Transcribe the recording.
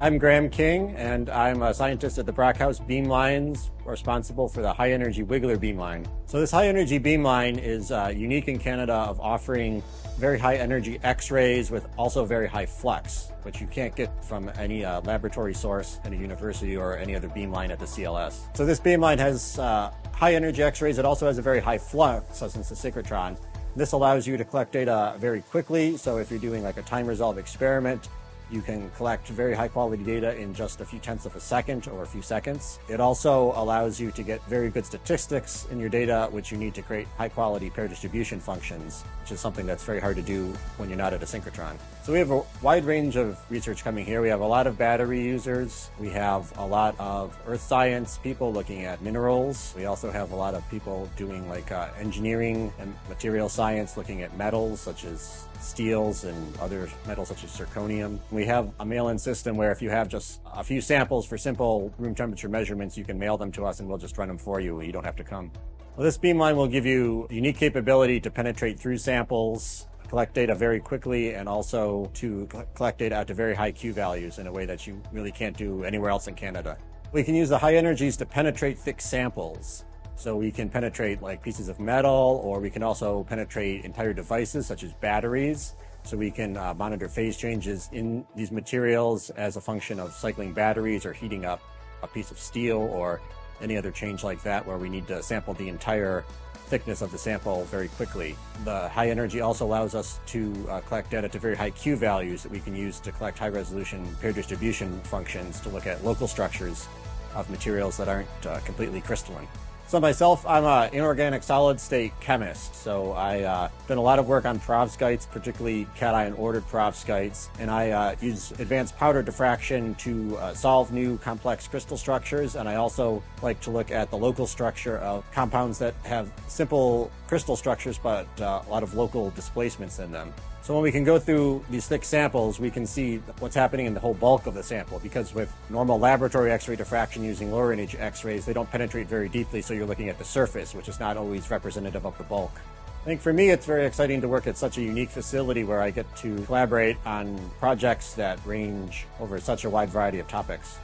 I'm Graham King, and I'm a scientist at the Brockhouse Beamlines, responsible for the High Energy Wiggler Beamline. So this High Energy Beamline is unique in Canada of offering very high energy X-rays with also very high flux, which you can't get from any laboratory source in a university or any other beamline at the c.l.s. So this beamline has high energy X-rays. It also has a very high flux, so since the Synchrotron. This allows you to collect data very quickly. So if you're doing like a time resolve experiment, you can collect very high quality data in just a few tenths of a second or a few seconds. It also allows you to get very good statistics in your data, which you need to create high quality pair distribution functions, which is something that's very hard to do when you're not at a synchrotron. So we have a wide range of research coming here. We have a lot of battery users. We have a lot of earth science people looking at minerals. We also have a lot of people doing like engineering and material science, looking at metals such as steels and other metals such as zirconium. We have a mail-in system where if you have just a few samples for simple room temperature measurements, you can mail them to us and we'll just run them for you. You don't have to come. Well, this beamline will give you a unique capability to penetrate through samples, collect data very quickly, and also to collect data out to very high Q values in a way that you really can't do anywhere else in Canada. We can use the high energies to penetrate thick samples. So we can penetrate like pieces of metal, or we can also penetrate entire devices such as batteries. So we can monitor phase changes in these materials as a function of cycling batteries or heating up a piece of steel or any other change like that where we need to sample the entire thickness of the sample very quickly. The high energy also allows us to collect data to very high Q values that we can use to collect high resolution pair distribution functions to look at local structures of materials that aren't completely crystalline. So myself, I'm an inorganic solid state chemist. So I done a lot of work on perovskites, particularly cation ordered perovskites, and I use advanced powder diffraction to solve new complex crystal structures. And I also like to look at the local structure of compounds that have simple crystal structures, but a lot of local displacements in them. So when we can go through these thick samples, we can see what's happening in the whole bulk of the sample, because with normal laboratory X-ray diffraction using lower energy X-rays, they don't penetrate very deeply, so you're looking at the surface, which is not always representative of the bulk. I think for me, it's very exciting to work at such a unique facility where I get to collaborate on projects that range over such a wide variety of topics.